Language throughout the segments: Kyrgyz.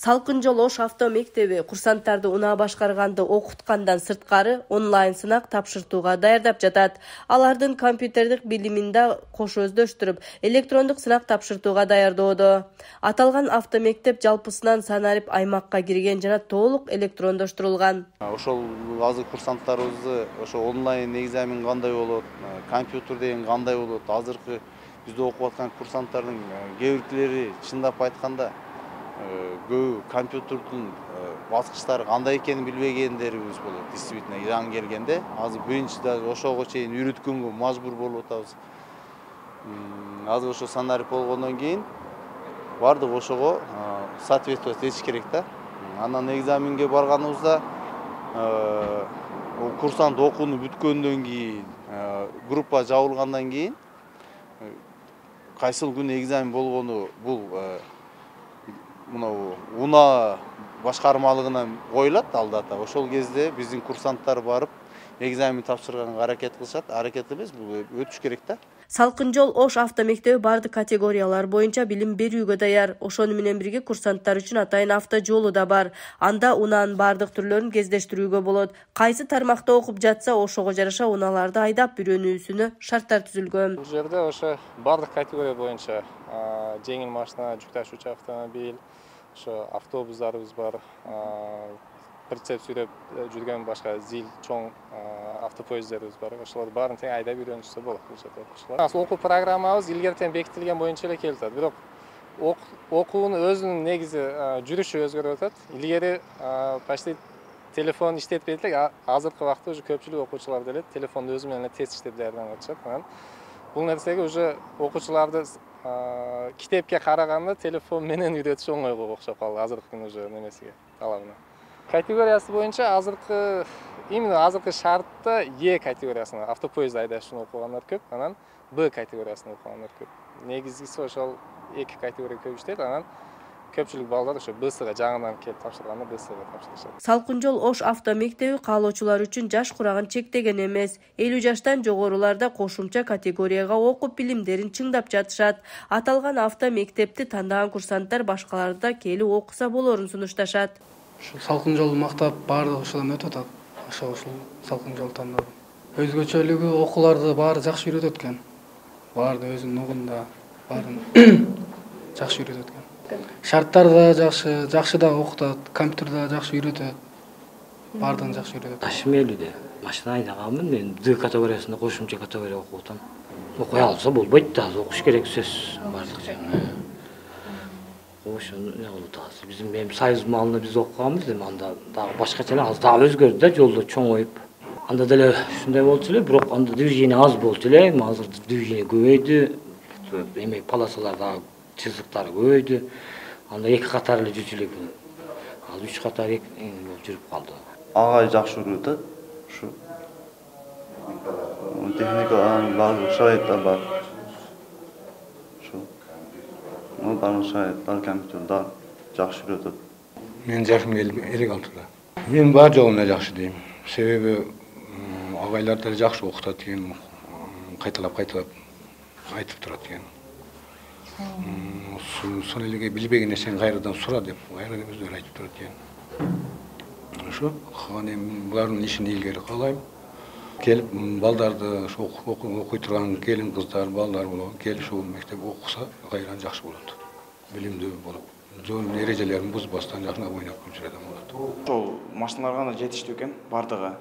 Салкын жол Ош авто мектеби курсанттарды унаа башкарганды окуткандан сырткары онлайн сынак тапшыртууга даярдап жатат. Алардын компьютердик билимин да кош өздөштүрүп, электрондук сынак тапшыртууга даярдоодо. Аталган автомектеп жалпысынан санарип аймакка кирген жана толук электрондоштурулган. Ошол азыр курсанттарыбызды ошо онлайн экзамен кандай болот, компьютер деген кандай болот, азыркы бизде окуп аткан курсанттардын кээ биркилери чындап айтканда көбү компьютердин баскычтары кандай экенин билбегендерибиз болот. Действительно, Иран келгенде азыр биринчи даже ошого чейин үйрөткөнгө мажбур болуп атабыз. Азыр ошо санарип болгондон кийин бардык ошого соответствовать этиш керек да. Анан экзаменге барганыбызда курсант окууну бүткөндөн кийин группа жабылгандан кийин кайсыл күнү экзамен болгону бул мына унаа башкармалыгынан коюлат алдата. Ошол кезде биздин курсанттар барып экзамен тапшырганга аракет кылышат. Аракет эмес, бул өтүш керек да. Салкын жол Ош автомектеби бардык категориялар боюнча билим берүүгө даяр. Ошону менен бирге курсанттар үчүн атайын авто жолу да бар. Анда унаанын бардык түрлөрүн кездештирүүгө болот. Кайсы тармакта окуп жатса, ошого жараша унааларды айдап үйрөнүүсүнө шарттар түзүлгөн. Бул жерде ошо бардык категория боюнча жеңил машина, жүк ташуучу автомобиль, ошо автобустарыбыз бар, прицеп сүйрөп жүргөн башка зил чоң автопоездерибиз бар. Ошолорду баарын тең айдап үйрөнүшсө болот бул жерде окуучулар. Окуу программабыз илгертен бекитилген боюнча эле келип атат. Бирок окуунун өзүнүн негизи жүрүшү өзгөрүп атат. Илгери почти телефон иштетпейт элек, азыркы убакта уже көпчүлүк окуучулар деле телефонду өзү менен тест иштеп даярданып атышат. Анан бул нерсеге уже окуучуларды китепке караганда телефон менен үйрөтүш оңойго окшоп калды азыркы уже немесиге, талабына. Категориясы боюнча именно азыркы шартта Е категориясына автопоезд айдашын окугандар көп, анан Б категориясын окугандар көп. Негизгиси ошол эки категория көп иштейт, анан көпчүлүк балдар ошо БСга жаңыдан келип тапшырганда БСга тапшырышат. Салкын жол Ош автомектеби каалоочулар үчүн жаш курагын чектеген эмес. 50 жаштан жогоруларда кошумча категорияга окуп билимдерин чыңдап жатышат. Аталган автомектепти тандаган курсанттар башкаларды да келип окуса болорун сунушташат. Салкын жолду мактап баардыгы ошодон өтүп атат. Ошол салкын жол тандадым. Өзгөчөлүгү окууларды баары жакшы үйрөтөт экен. Баарды өзүнүн угунда баарын жакшы үйрөтөт экен. Шарттар да жакшы да окутат, компьютер да жакшы үйрөтөт. Баардыгын жакшы үйрөтөт. Ашмелүүдө машина айдаганмын, мен Д категориясында кошумча категория окуп атам. Окуй алса болбойт да, окуш керек сөз баардык жерде. Ошону не кылып атабыз. Биздин союз малына биз окуганбыз, эми анда дагы башкача эле, азыр дагы өзгөрдү да, жолдор чоңоюп. Анда деле ушундай болчу эле, бирок анда движение аз болчу эле, азыр движение көбөйдү. Эми полосалар дагы чызыктары көбөйдү. Анда эки катар эле жүрчү элек. Ал 3 катар жүрүп калды. Агай жакшы үйрөтөт. Ушу техниканын баардык шарайттар бар. Баардык шарайттар, компьютердар жакшы үйрөтөт. Мен жашым 56-да. Мен бар жолуна жакшы дейм. Себеби агайлар деле жакшы окутат экен, кайталап айтып турат экен. Сол эле билбеген нерсени кайрадан сура деп, кайрадан өздөрү айтып турат экен. Ошо эми булардын ишин илгери каалайм. Келип балдарды ошо окуй турган келин кыздар, балдар болот, келип ошол мектеп окуса кайрадан жакшы болот. Билимдүү болуп, жол эрежелерин бузбастан жакынап ойноп жүрөт болот. Ошол машиналар гана жетиштүү экен, бардыгы.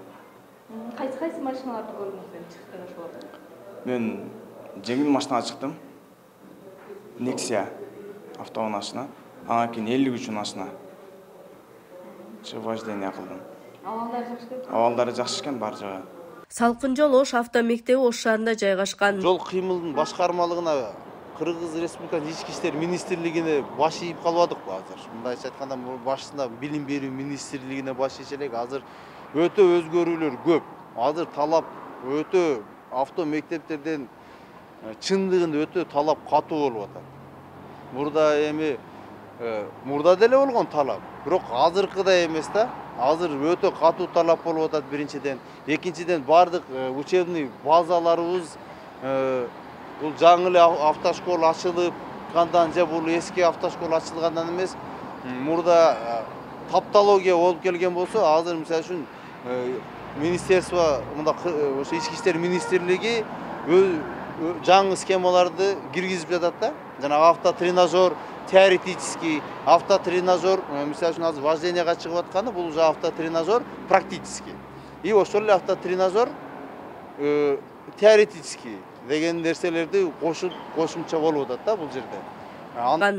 Кайсы машиналарды көрдүңүз, чыктыңыз ошолордон? Мен жеңил машинага чыктым. Nexia автоунашына, анан кийин 53 машина. Вождение кылдым. Абалдары жакшы экен бар жагы. Салкын жол Ош автомектеби Ош шаарында жайгашкан. Жол кыймылдын башкармалыгына Кыргыз Республикасынын ички иштер министрлигине баш ийип калбадык азыр. Мындайча айтканда башында билим берүү министрлигине баш ийиш элек. Азыр өтө өзгөрүүлөр көп. Азыр талап өтө автомектептерден чындыгында өтө талап катуу болуп атат. Мурда деле болгон талап, бирок азыркыдай эмес да. Азыр өтө катуу талап болуп атат биринчиден. Экинчиден бардык учебный базаларыбыз бул жаңы эле автошкола ачылып, кандан же бул эски автошкола ачылгандан эмес, мурда таптология болуп келген болсо, азыр мисалы үчүн министерство, мында ошо ички иштер министрлиги жаңы схемаларды киргизип жатат да. Жана автотренажер теоретический, автотренажер, мисалы үчүн азыр вожденияга чыгып атканы, бул уже автотренажер практический. И ошол эле автотренажер теоретический деген нерселерди кошумча болуп атат да бул жерде.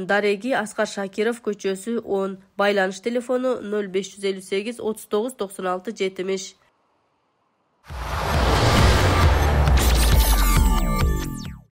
Дареги Аскар Шакиров көчөсү 10. Байланыш телефону 0558 39 96 70.